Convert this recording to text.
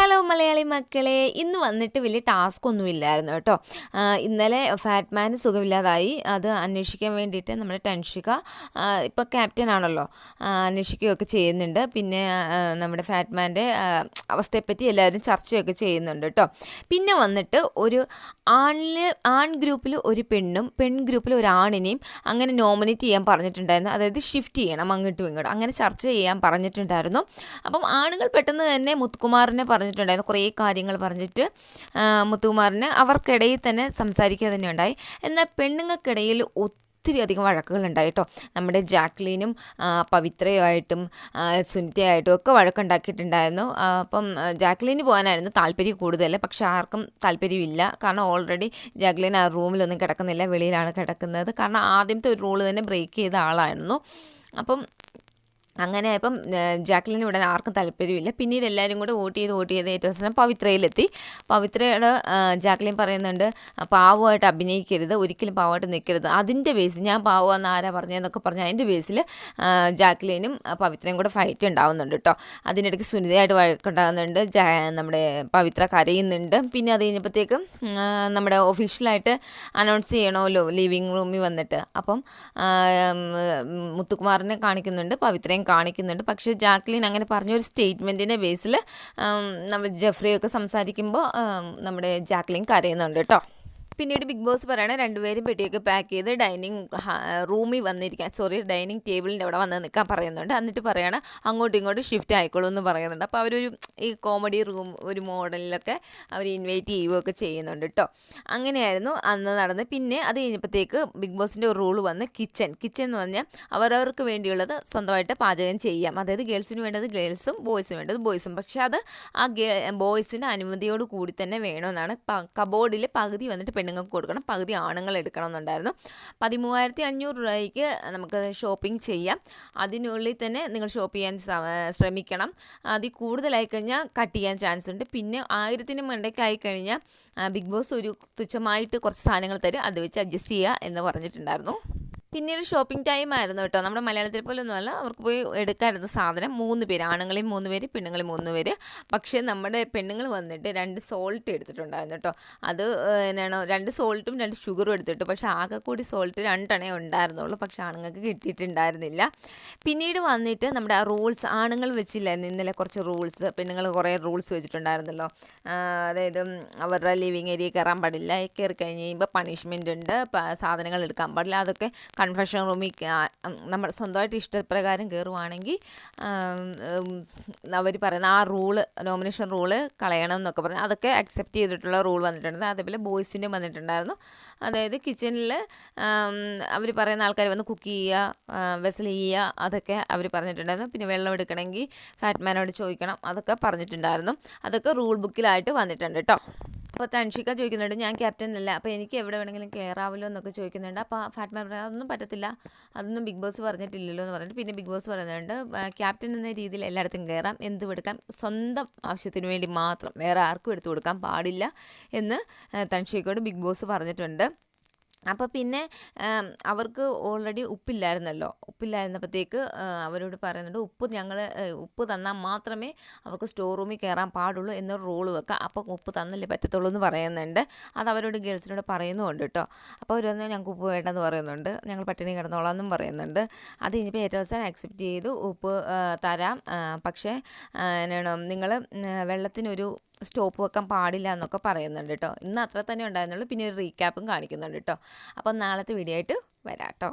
Hello Malayali മക്കളെ, ഇന്ന് വന്നിട്ട് വലിയ ടാസ്ക് ഒന്നുമില്ലായിരുന്നു കേട്ടോ. ഇന്നലെ ഫാറ്റ്മാന് സുഖമില്ലാതായി. അത് അന്വേഷിക്കാൻ വേണ്ടിയിട്ട് നമ്മുടെ തൻഷിക ഇപ്പോൾ ക്യാപ്റ്റൻ ആണല്ലോ, അന്വേഷിക്കുകയൊക്കെ ചെയ്യുന്നുണ്ട്. പിന്നെ നമ്മുടെ ഫാറ്റ്മാൻ്റെ അവസ്ഥയെപ്പറ്റി എല്ലാവരും ചർച്ചയൊക്കെ ചെയ്യുന്നുണ്ട് കേട്ടോ. പിന്നെ വന്നിട്ട് ഒരു ആൺ ഗ്രൂപ്പിൽ ഒരു പെണ്ണും പെൺ ഗ്രൂപ്പിൽ ഒരു ആണിനെയും അങ്ങനെ നോമിനേറ്റ് ചെയ്യാൻ പറഞ്ഞിട്ടുണ്ടായിരുന്നു. അതായത് ഷിഫ്റ്റ് ചെയ്യണം അങ്ങോട്ടും ഇങ്ങോട്ടും, അങ്ങനെ ചർച്ച ചെയ്യാൻ പറഞ്ഞിട്ടുണ്ടായിരുന്നു. അപ്പം ആണുങ്ങൾ പെട്ടെന്ന് തന്നെ മുത്തുകുമാറിനെ പറഞ്ഞിട്ടുണ്ടായിരുന്നു, കുറേ കാര്യങ്ങൾ പറഞ്ഞിട്ട് മുത്തുകുമാറിന് അവർക്കിടയിൽ തന്നെ സംസാരിക്കുക തന്നെ ഉണ്ടായി. എന്നാൽ പെണ്ണുങ്ങൾക്കിടയിൽ ഒത്തിരി അധികം വഴക്കുകളുണ്ടായി കേട്ടോ. നമ്മുടെ ജാക്ലീനും പവിത്രയുമായിട്ടും സുനിതയായിട്ടും ഒക്കെ വഴക്കുണ്ടാക്കിയിട്ടുണ്ടായിരുന്നു. അപ്പം ജാക്ലീന് പോകാനായിരുന്നു താല്പര്യം കൂടുതൽ, പക്ഷെ ആർക്കും താല്പര്യമില്ല. കാരണം ഓൾറെഡി ജാക്ലീൻ ആ റൂമിലൊന്നും കിടക്കുന്നില്ല, വെളിയിലാണ് കിടക്കുന്നത്. കാരണം ആദ്യത്തെ ഒരു റൂള് തന്നെ ബ്രേക്ക് ചെയ്ത ആളായിരുന്നു. അപ്പം അങ്ങനെ ആയപ്പം ജാക്ലിന് ഇവിടെ ആർക്കും താല്പര്യമില്ല. പിന്നീട് എല്ലാവരും കൂടെ വോട്ട് ചെയ്ത് ഏറ്റവും അവസാനം പവിത്രയിലെത്തി. പവിത്രയുടെ ജാക്ലിൻ പറയുന്നുണ്ട്, പാവമായിട്ട് അഭിനയിക്കരുത്, ഒരിക്കലും പാവമായിട്ട് നിൽക്കരുത്. അതിൻ്റെ ബേസിൽ ഞാൻ പാവമെന്ന് ആരാ പറഞ്ഞതെന്നൊക്കെ പറഞ്ഞ് അതിൻ്റെ ബേസിൽ ജാക്ലിനും പവിത്രയും കൂടെ ഫൈറ്റ് ഉണ്ടാവുന്നുണ്ട് കേട്ടോ. അതിനിടയ്ക്ക് സുനിതയായിട്ട് വഴക്കുണ്ടാകുന്നുണ്ട്, നമ്മുടെ പവിത്ര കരയുന്നുണ്ട്. പിന്നെ അത് കഴിഞ്ഞപ്പോഴത്തേക്കും നമ്മുടെ ഒഫീഷ്യലായിട്ട് അനൗൺസ് ചെയ്യണമല്ലോ ലിവിങ് റൂമിൽ വന്നിട്ട്. അപ്പം മുത്തുകുമാറിനെ കാണിക്കുന്നുണ്ട്, പവിത്രയും കാണിക്കുന്നുണ്ട്. പക്ഷേ ജാക്ലിൻ അങ്ങനെ പറഞ്ഞൊരു സ്റ്റേറ്റ്മെൻറ്റിൻ്റെ ബേസിൽ നമ്മൾ ജെഫ്രിയൊക്കെ സംസാരിക്കുമ്പോൾ നമ്മുടെ ജാക്ലിൻ കരയുന്നുണ്ട് കേട്ടോ. പിന്നീട് ബിഗ് ബോസ് പറയണ രണ്ടുപേരും പെട്ടിയൊക്കെ പാക്ക് ചെയ്ത് ഡൈനിങ് റൂമിൽ വന്നിരിക്കാൻ, ഡൈനിങ് ടേബിളിൻ്റെ അവിടെ വന്ന് നിൽക്കാൻ പറയുന്നുണ്ട്. എന്നിട്ട് പറയണം അങ്ങോട്ടും ഇങ്ങോട്ടും ഷിഫ്റ്റ് ആയിക്കോളൂ എന്ന് പറയുന്നുണ്ട്. അപ്പോൾ അവരൊരു ഈ കോമഡി റൂം ഒരു മോഡലിലൊക്കെ അവർ ഇൻവൈറ്റ് ചെയ്യുകയൊക്കെ ചെയ്യുന്നുണ്ട് കേട്ടോ. അങ്ങനെയായിരുന്നു അന്ന് നടന്നത്. പിന്നെ അത് കഴിഞ്ഞപ്പോഴത്തേക്ക് ബിഗ് ബോസിൻ്റെ ഒരു റൂൾ വന്ന് കിച്ചൺ എന്ന് പറഞ്ഞാൽ അവരവർക്ക് വേണ്ടിയുള്ളത് സ്വന്തമായിട്ട് പാചകം ചെയ്യാം. അതായത് ഗേൾസിന് വേണ്ടത് ഗേൾസും ബോയ്സിന് വേണ്ടത് ബോയ്സും. പക്ഷേ അത് ആ ബോയ്സിൻ്റെ അനുമതിയോട് കൂടി തന്നെ വേണമെന്നാണ്. കബോർഡിൽ പകുതി വന്നിട്ട് പെണ്ണുങ്ങൾക്ക് കൊടുക്കണം, പകുതി ആണുങ്ങൾ എടുക്കണം എന്നുണ്ടായിരുന്നു. 13,500 രൂപയ്ക്ക് നമുക്ക് ഷോപ്പിംഗ് ചെയ്യാം. അതിനുള്ളിൽ തന്നെ നിങ്ങൾ ഷോപ്പ് ചെയ്യാൻ ശ്രമിക്കണം. അതിൽ കൂടുതലായി കഴിഞ്ഞാൽ കട്ട് ചെയ്യാൻ ചാൻസ് ഉണ്ട്. പിന്നെ 1000-ന് മണ്ടയ്ക്കായി കഴിഞ്ഞാൽ ബിഗ് ബോസ് ഒരു തുച്ഛമായിട്ട് കുറച്ച് സാധനങ്ങൾ തരും, അത് വെച്ച് അഡ്ജസ്റ്റ് ചെയ്യുക എന്ന് പറഞ്ഞിട്ടുണ്ടായിരുന്നു. പിന്നീട് ഷോപ്പിംഗ് ടൈം ആയിരുന്നു കേട്ടോ. നമ്മുടെ മലയാളത്തിൽ പോലെ ഒന്നുമല്ല, അവർക്ക് പോയി എടുക്കാമായിരുന്നു സാധനം. 3 പേര്, ആണുങ്ങളെയും 3 പേര്, പെണ്ണുങ്ങളെയും 3 പേര്. പക്ഷേ നമ്മുടെ പെണ്ണുങ്ങൾ വന്നിട്ട് 2 സോൾട്ട് എടുത്തിട്ടുണ്ടായിരുന്നു കേട്ടോ. അത് എന്നാണോ 2 സോൾട്ടും 2 ഷുഗറും എടുത്തിട്ടു. പക്ഷേ ആകെ കൂടി സോൾട്ട് 2 ഉണ്ടായിരുന്നുള്ളൂ. പക്ഷേ ആണുങ്ങൾക്ക് കിട്ടിയിട്ടുണ്ടായിരുന്നില്ല. പിന്നീട് വന്നിട്ട് നമ്മുടെ ആ റൂൾസ് ആണുങ്ങൾ വെച്ചില്ലായിരുന്നു ഇന്നലെ കുറച്ച് റൂൾസ്. പെണ്ണുങ്ങൾ കുറേ റൂൾസ് വെച്ചിട്ടുണ്ടായിരുന്നല്ലോ. അതായത് അവരുടെ ലിവിങ് ഏരിയ കയറാൻ പാടില്ല, കയറി കഴിഞ്ഞ് കഴിയുമ്പോൾ പണിഷ്മെൻ്റ് ഉണ്ട്, സാധനങ്ങൾ എടുക്കാൻ പാടില്ല. അതൊക്കെ കൺഫെഷൻ റൂമിൽ നമ്മൾ സ്വന്തമായിട്ട് ഇഷ്ടപ്രകാരം കയറുവാണെങ്കിൽ അവർ പറയുന്ന ആ റൂള്, നോമിനേഷൻ റൂള് കളയണം എന്നൊക്കെ പറഞ്ഞാൽ അതൊക്കെ അക്സെപ്റ്റ് ചെയ്തിട്ടുള്ള റൂൾ വന്നിട്ടുണ്ട്. അതേപോലെ ബോയ്സിൻ്റെ വന്നിട്ടുണ്ടായിരുന്നു. അതായത് കിച്ചണിൽ അവർ പറയുന്ന ആൾക്കാർ വന്ന് കുക്ക് ചെയ്യുക, വെസൽ ചെയ്യുക, അതൊക്കെ അവർ പറഞ്ഞിട്ടുണ്ടായിരുന്നു. പിന്നെ വെള്ളം എടുക്കണമെങ്കിൽ ഫാറ്റ്മാനോട് ചോദിക്കണം, അതൊക്കെ പറഞ്ഞിട്ടുണ്ടായിരുന്നു. അതൊക്കെ റൂൾ ബുക്കിലായിട്ട് വന്നിട്ടുണ്ട് കേട്ടോ. അപ്പോൾ തൻഷിക ചോദിക്കുന്നുണ്ട്, ഞാൻ ക്യാപ്റ്റൻ അല്ല, അപ്പോൾ എനിക്ക് എവിടെ വേണമെങ്കിലും കയറാമല്ലോ എന്നൊക്കെ ചോദിക്കുന്നുണ്ട്. അപ്പോൾ ഫാറ്റ്മാൻ പറയുന്നത് അതൊന്നും പറ്റത്തില്ല, അതൊന്നും ബിഗ് ബോസ് പറഞ്ഞിട്ടില്ലല്ലോ എന്ന് പറഞ്ഞിട്ട് പിന്നെ ബിഗ് ബോസ് പറയുന്നുണ്ട്, ക്യാപ്റ്റൻ എന്ന രീതിയിൽ എല്ലായിടത്തും കയറാം, എന്തും എടുക്കാം, സ്വന്തം ആവശ്യത്തിന് വേണ്ടി മാത്രം, വേറെ ആർക്കും എടുത്തു കൊടുക്കാൻ പാടില്ല എന്ന് തൻഷികയോട് ബിഗ് ബോസ് പറഞ്ഞിട്ടുണ്ട്. അപ്പോൾ പിന്നെ അവർക്ക് ഓൾറെഡി ഉപ്പില്ലായിരുന്നപ്പോഴത്തേക്ക് അവരോട് പറയുന്നുണ്ട്, ഉപ്പ് തന്നാൽ മാത്രമേ അവർക്ക് സ്റ്റോർ റൂമിൽ കയറാൻ പാടുള്ളൂ എന്നൊരു റൂൾ വെക്കാം. അപ്പോൾ ഉപ്പ് തന്നല്ലേ പറ്റത്തുള്ളൂ എന്ന് പറയുന്നുണ്ട്. അത് അവരോട് ഗേൾസിനോട് പറയുന്നുമുണ്ട് കേട്ടോ. അപ്പോൾ അവർ വന്ന് ഞങ്ങൾക്ക് ഉപ്പ് വേണ്ടെന്ന് പറയുന്നുണ്ട്, ഞങ്ങൾ പട്ടിണി കിടന്നോളാം എന്നും പറയുന്നുണ്ട്. അത് കഴിഞ്ഞപ്പോൾ ഏറ്റവും അവസാനം ആക്സെപ്റ്റ് ചെയ്തു, ഉപ്പ് തരാം, പക്ഷേ എന്നാണ് നിങ്ങൾ വെള്ളത്തിനൊരു സ്റ്റോപ്പ് വെക്കാൻ പാടില്ല എന്നൊക്കെ പറയുന്നുണ്ട് കേട്ടോ. ഇന്ന് അത്ര തന്നെ ഉണ്ടായിരുന്നുള്ളൂ. പിന്നെ ഒരു റീക്യാപ്പും കാണിക്കുന്നുണ്ട് കേട്ടോ. അപ്പം നാളത്തെ വീഡിയോ ആയിട്ട് വരാം കേട്ടോ.